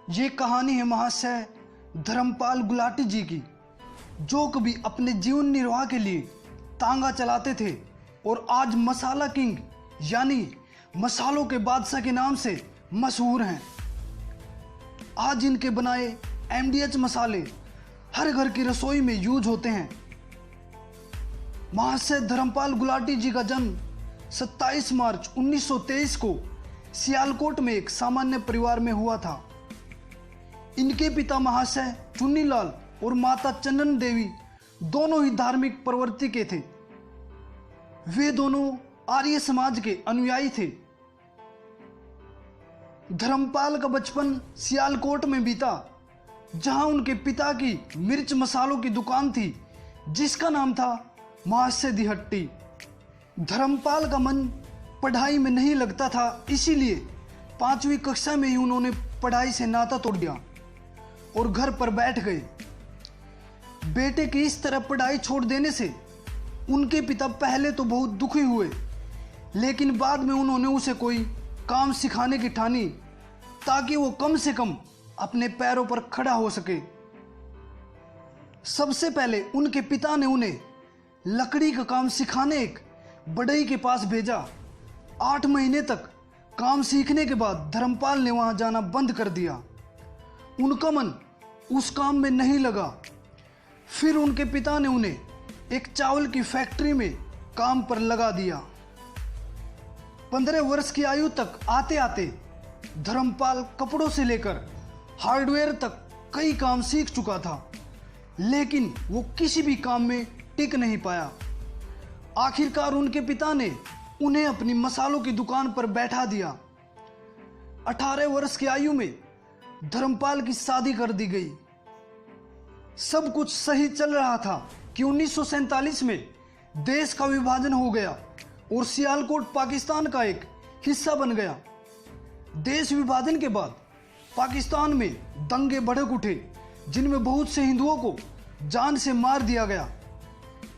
ये कहानी है महाशय धर्मपाल गुलाटी जी की, जो कभी अपने जीवन निर्वाह के लिए तांगा चलाते थे और आज मसाला किंग यानी मसालों के बादशाह के नाम से मशहूर हैं। आज इनके बनाए एमडीएच मसाले हर घर की रसोई में यूज होते हैं। महाशय धर्मपाल गुलाटी जी का जन्म 27 मार्च 1923 को सियालकोट में एक सामान्य परिवार में हुआ था। इनके पिता महाशय चुन्नीलाल और माता चंदन देवी दोनों ही धार्मिक प्रवृत्ति के थे। वे दोनों आर्य समाज के अनुयायी थे। धर्मपाल का बचपन सियालकोट में बीता, जहां उनके पिता की मिर्च मसालों की दुकान थी, जिसका नाम था महाशय दी हट्टी। धर्मपाल का मन पढ़ाई में नहीं लगता था, इसीलिए 5वीं कक्षा में ही उन्होंने पढ़ाई से नाता तोड़ दिया और घर पर बैठ गए। बेटे की इस तरह पढ़ाई छोड़ देने से उनके पिता पहले तो बहुत दुखी हुए, लेकिन बाद में उन्होंने उसे कोई काम सिखाने की ठानी ताकि वो कम से कम अपने पैरों पर खड़ा हो सके। सबसे पहले उनके पिता ने उन्हें लकड़ी का काम सिखाने एक बढ़ई के पास भेजा। 8 महीने तक काम सीखने के बाद धर्मपाल ने वहां जाना बंद कर दिया। उनका मन उस काम में नहीं लगा। फिर उनके पिता ने उन्हें एक चावल की फैक्ट्री में काम पर लगा दिया। 15 वर्ष की आयु तक आते आते धर्मपाल कपड़ों से लेकर हार्डवेयर तक कई काम सीख चुका था, लेकिन वो किसी भी काम में टिक नहीं पाया। आखिरकार उनके पिता ने उन्हें अपनी मसालों की दुकान पर बैठा दिया। 18 वर्ष की आयु में धर्मपाल की शादी कर दी गई। सब कुछ सही चल रहा था कि 1947 में देश का विभाजन हो गया और सियालकोट पाकिस्तान का एक हिस्सा बन गया। देश विभाजन के बाद पाकिस्तान में दंगे भड़क उठे, जिनमें बहुत से हिंदुओं को जान से मार दिया गया।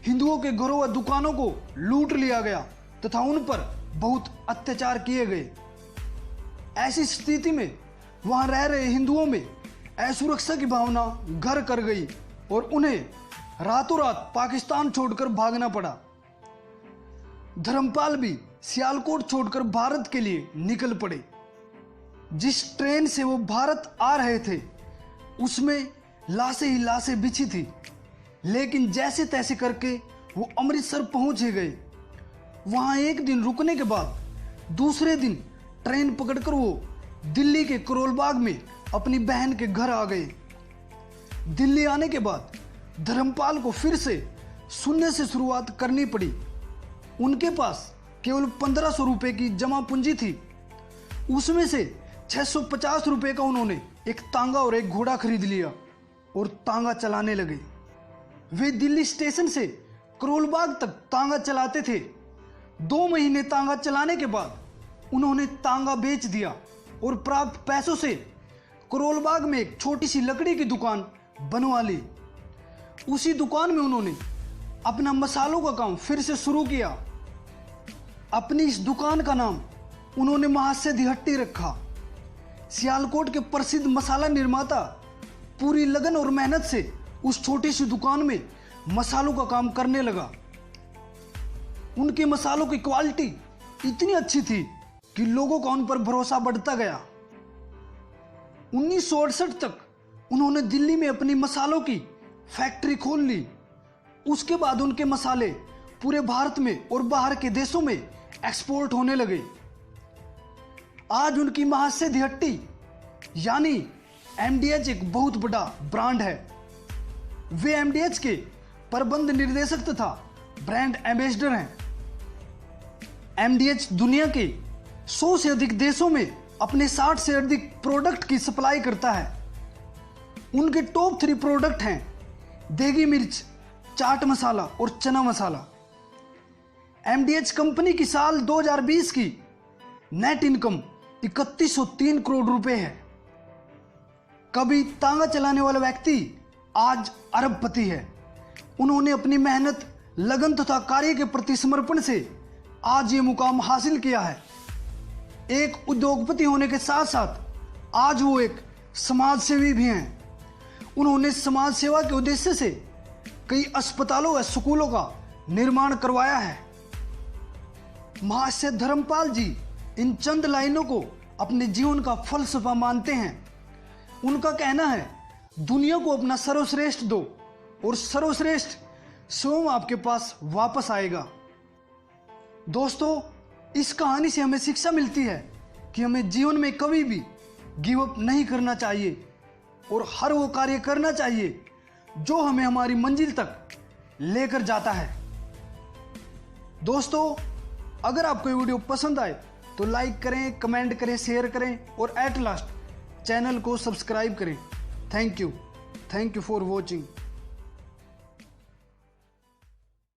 हिंदुओं के घरों व दुकानों को लूट लिया गया तथा उन पर बहुत अत्याचार किए गए। ऐसी स्थिति में वहां रह रहे हिंदुओं में असुरक्षा की भावना घर कर गई और उन्हें रातों रात पाकिस्तान छोड़कर भागना पड़ा। धर्मपाल भी सियालकोट छोड़कर भारत के लिए निकल पड़े। जिस ट्रेन से वो भारत आ रहे थे उसमें लाशें ही लाशें बिछी थी, लेकिन जैसे तैसे करके वो अमृतसर पहुंच ही गए। वहां एक दिन रुकने के बाद दूसरे दिन ट्रेन पकड़कर वो दिल्ली के करोल बाग में अपनी बहन के घर आ गए। दिल्ली आने के बाद धर्मपाल को फिर से शून्य से शुरुआत करनी पड़ी। उनके पास केवल 1500 रुपए की जमा पूंजी थी। उसमें से 650 रुपए का उन्होंने एक तांगा और एक घोड़ा खरीद लिया और तांगा चलाने लगे। वे दिल्ली स्टेशन से करोल बाग तक तांगा चलाते थे। 2 महीने तांगा चलाने के बाद उन्होंने तांगा बेच दिया और प्राप्त पैसों से करोल बाग में एक छोटी सी लकड़ी की दुकान बनवा ली। उसी दुकान में उन्होंने अपना मसालों का काम फिर से शुरू किया। अपनी इस दुकान का नाम उन्होंने महाशय दी हट्टी रखा। सियालकोट के प्रसिद्ध मसाला निर्माता पूरी लगन और मेहनत से उस छोटी सी दुकान में मसालों का काम करने लगा। उनके मसालों की क्वालिटी इतनी अच्छी थी कि लोगों का उन पर भरोसा बढ़ता गया। 1968 तक उन्होंने दिल्ली में अपनी मसालों की फैक्ट्री खोल ली। उसके बाद उनके मसाले पूरे भारत में और बाहर के देशों में एक्सपोर्ट होने लगे। आज उनकी महाशय दी हट्टी यानी एमडीएच एक बहुत बड़ा ब्रांड है। वे एमडीएच के प्रबंध निर्देशक तथा ब्रांड एम्बेसडर हैं। एमडीएच दुनिया के 100 से अधिक देशों में अपने 60 से अधिक प्रोडक्ट की सप्लाई करता है। उनके टॉप 3 प्रोडक्ट हैं देगी मिर्च, चाट मसाला और चना मसाला। एमडीएच कंपनी की साल 2020 की नेट इनकम 3103 करोड़ रुपए है। कभी तांगा चलाने वाला व्यक्ति आज अरबपति है। उन्होंने अपनी मेहनत, लगन तथा कार्य के प्रति समर्पण से आज ये मुकाम हासिल किया है। एक उद्योगपति होने के साथ साथ आज वो एक समाज सेवी भी हैं। उन्होंने समाज सेवा के उद्देश्य से कई अस्पतालों व स्कूलों का निर्माण करवाया है। महाशय धर्मपाल जी इन चंद लाइनों को अपने जीवन का फलसफा मानते हैं। उनका कहना है, दुनिया को अपना सर्वश्रेष्ठ दो और सर्वश्रेष्ठ स्वयं आपके पास वापस आएगा। दोस्तों, इस कहानी से हमें शिक्षा मिलती है कि हमें जीवन में कभी भी गिव अप नहीं करना चाहिए और हर वो कार्य करना चाहिए जो हमें हमारी मंजिल तक लेकर जाता है। दोस्तों, अगर आपको ये वीडियो पसंद आए तो लाइक करें, कमेंट करें, शेयर करें और एट लास्ट चैनल को सब्सक्राइब करें। Thank you for watching.